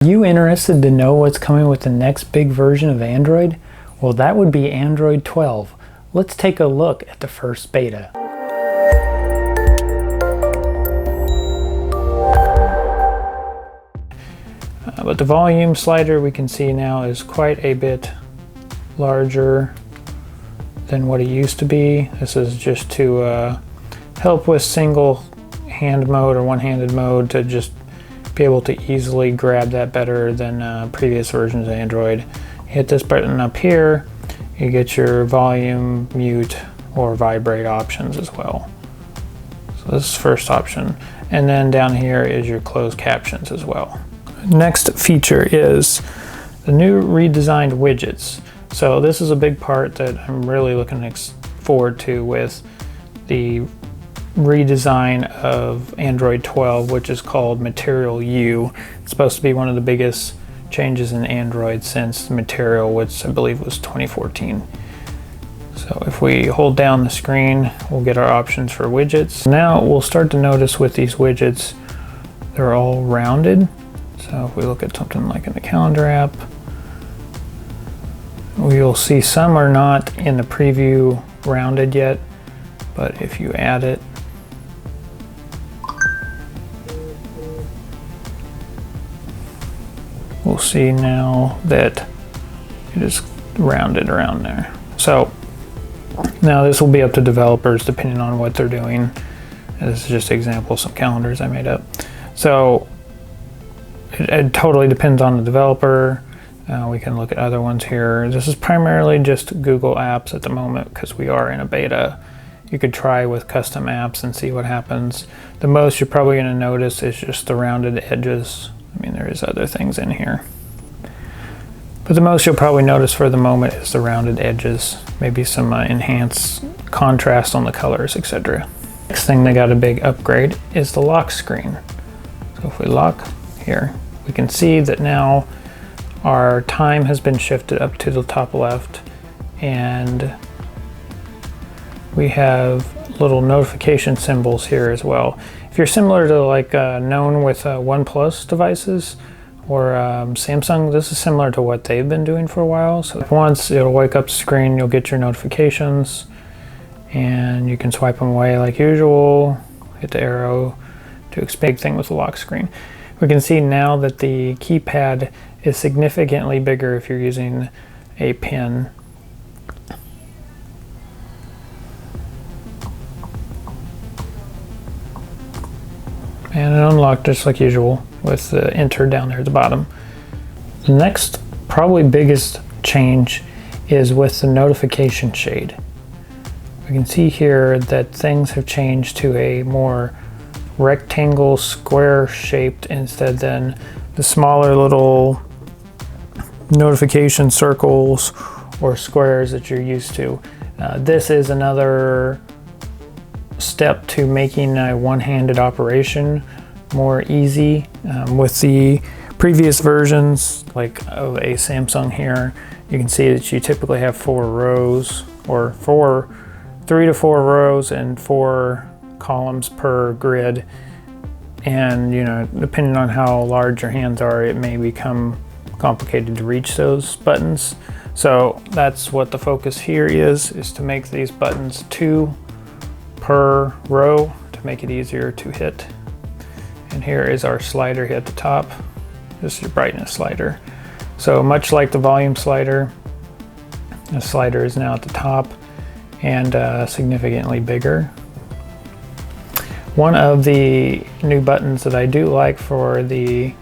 Are you interested to know what's coming with the next big version of Android? Well, that would be Android 12. Let's take a look at the first beta. But the volume slider we can see now is quite a bit larger than what it used to be. This is just to help with single hand mode or one-handed mode, to just be able to easily grab that better than previous versions of Android. Hit this button up here, you get your volume, mute, or vibrate options as well. So this is first option. And then down here is your closed captions as well. Next feature is the new redesigned widgets. So this is a big part that I'm really looking forward to with the redesign of Android 12, which is called Material U. It's supposed to be one of the biggest changes in Android since Material, which I believe was 2014. So if we hold down the screen, we'll get our options for widgets. Now we'll start to notice with these widgets, they're all rounded. So if we look at something like in the calendar app, we'll see some are not in the preview rounded yet, but if you add it, we'll see now that it is rounded around there. So now this will be up to developers depending on what they're doing. This is just an example of some calendars I made up. So it totally depends on the developer. We can look at other ones here. This is primarily just Google apps at the moment because we are in a beta. You could try with custom apps and see what happens. The most you're probably going to notice is just the rounded edges. I mean, there is other things in here, but the most you'll probably notice for the moment is the rounded edges, maybe some enhanced contrast on the colors, etc. Next thing they got a big upgrade is the lock screen. So if we lock here, we can see that now our time has been shifted up to the top left, and we have little notification symbols here as well. If you're similar to like known with OnePlus devices or Samsung, this is similar to what they've been doing for a while. So once it'll wake up the screen, you'll get your notifications and you can swipe them away like usual, hit the arrow to expand. Big thing with the lock screen. We can see now that the keypad is significantly bigger if you're using a pen. And it unlocked just like usual with the enter down there at the bottom. The next, probably biggest change is with the notification shade. We can see here that things have changed to a more rectangle square shaped instead than the smaller little notification circles or squares that you're used to. This is another step to making a one-handed operation more easy. With the previous versions like of a Samsung here, you can see that you typically have 4 rows or 3 to 4 rows and 4 columns per grid, and you know, depending on how large your hands are, it may become complicated to reach those buttons. So that's what the focus here is to make these buttons 2 per row to make it easier to hit. And here is our slider here at the top. This is your brightness slider. So much like the volume slider, the slider is now at the top and significantly bigger. One of the new buttons that I do like for the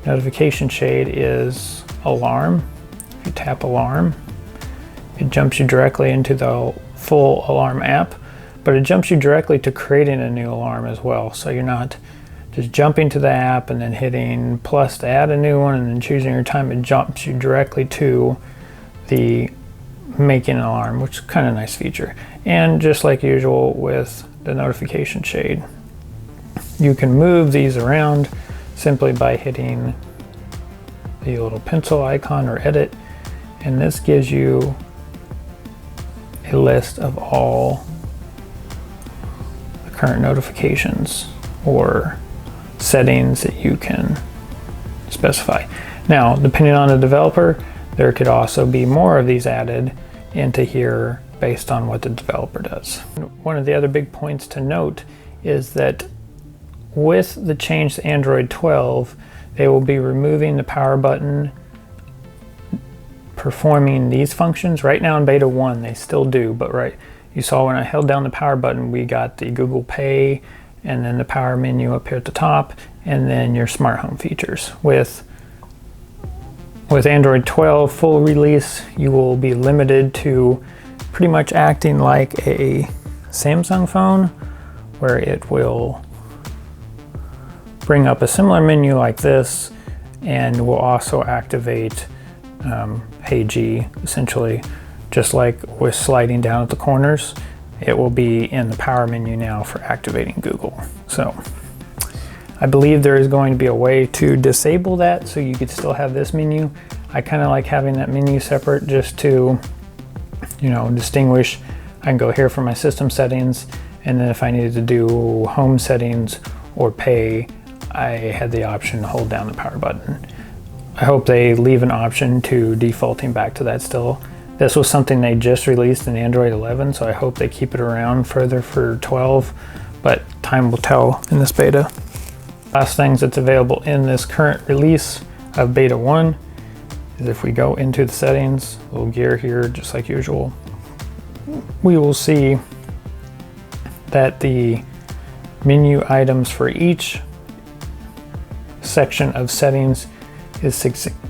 notification shade is alarm. If you tap alarm, it jumps you directly into the full alarm app, but it jumps you directly to creating a new alarm as well. So you're not just jumping to the app and then hitting plus to add a new one and then choosing your time. It jumps you directly to the making an alarm, which is kind of a nice feature. And just like usual with the notification shade, you can move these around simply by hitting the little pencil icon or edit, and this gives you a list of all the current notifications or settings that you can specify. Now, depending on the developer, there could also be more of these added into here based on what the developer does. One of the other big points to note is that with the change to Android 12, they will be removing the power button performing these functions. Right now in beta 1 they still do, but you saw when I held down the power button we got the Google Pay and then the power menu up here at the top and then your smart home features. With Android 12 full release, you will be limited to pretty much acting like a Samsung phone, where it will bring up a similar menu like this and will also activate Hey G, essentially, just like with sliding down at the corners. It will be in the power menu now for activating Google. So I believe there is going to be a way to disable that so you could still have this menu. I kind of like having that menu separate just to, you know, distinguish. I can go here for my system settings, and then if I needed to do home settings or pay, I had the option to hold down the power button. I hope they leave an option to defaulting back to that still. This was something they just released in Android 11, so I hope they keep it around further for 12, but time will tell in this beta. Last things that's available in this current release of beta 1 is if we go into the settings, little gear here just like usual, we will see that the menu items for each section of settings is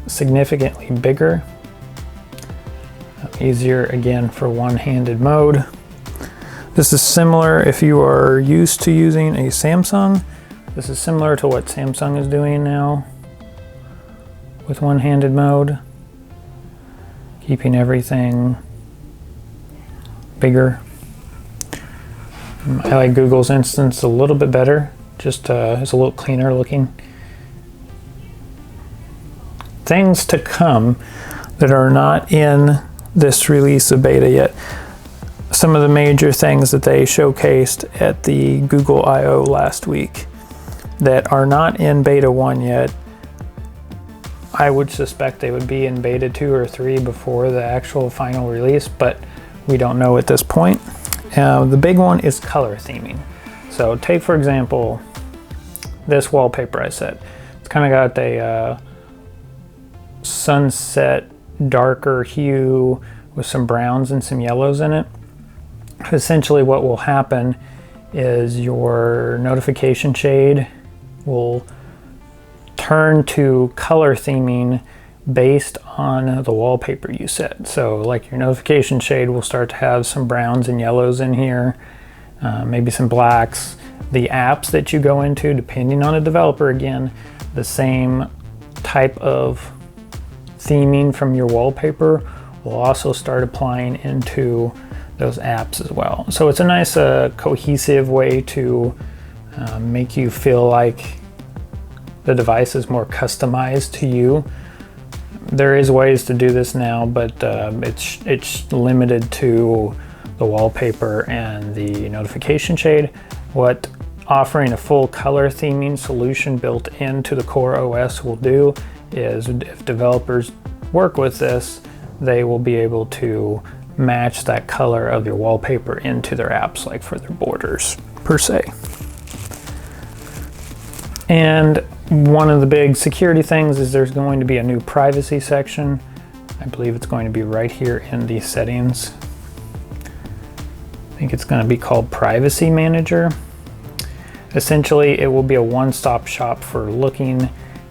significantly bigger. Easier again for one-handed mode. This is similar if you are used to using a Samsung. This is similar to what Samsung is doing now with one-handed mode, keeping everything bigger. I like Google's instance a little bit better, just it's a little cleaner looking. Things to come that are not in this release of beta yet. Some of the major things that they showcased at the Google I/O last week that are not in beta 1 yet. I would suspect they would be in beta 2 or 3 before the actual final release, but we don't know at this point. The big one is color theming. So take for example this wallpaper I set. It's kind of got a sunset darker hue with some browns and some yellows in it. Essentially what will happen is your notification shade will turn to color theming based on the wallpaper you set. So like your notification shade will start to have some browns and yellows in here, maybe some blacks. The apps that you go into, depending on the developer again, the same type of theming from your wallpaper will also start applying into those apps as well. So it's a nice cohesive way to make you feel like the device is more customized to you. There is ways to do this now, but it's limited to the wallpaper and the notification shade. What offering a full color theming solution built into the core OS will do is, if developers work with this, they will be able to match that color of your wallpaper into their apps, like for their borders per se. And one of the big security things is there's going to be a new privacy section. I believe it's going to be right here in the settings. I think it's going to be called Privacy Manager. Essentially, it will be a one-stop shop for looking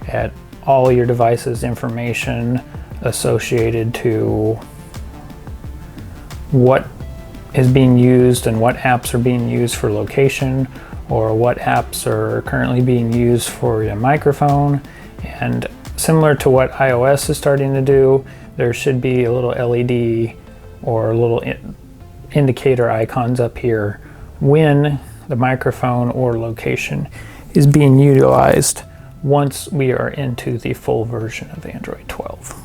at all your device's information associated to what is being used and what apps are being used for location, or what apps are currently being used for your microphone. And similar to what iOS is starting to do, there should be a little LED or little indicator icons up here when the microphone or location is being utilized once we are into the full version of Android 12.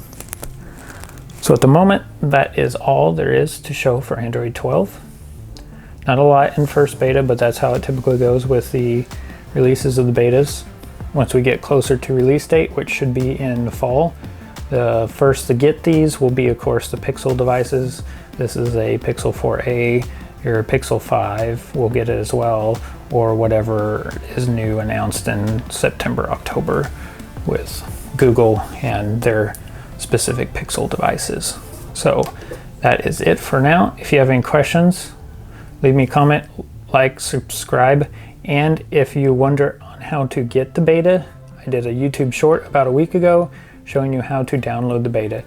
So at the moment, that is all there is to show for Android 12. Not a lot in first beta, but that's how it typically goes with the releases of the betas. once we get closer to release date, which should be in the fall. The first to get these will be, of course, the Pixel devices. This is a Pixel 4a. Your Pixel 5 will get it as well, or whatever is new announced in September, October with Google and their specific Pixel devices. So that is it for now. If you have any questions, leave me a comment, like, subscribe, and if you wonder on how to get the beta, I did a YouTube short about a week ago showing you how to download the beta.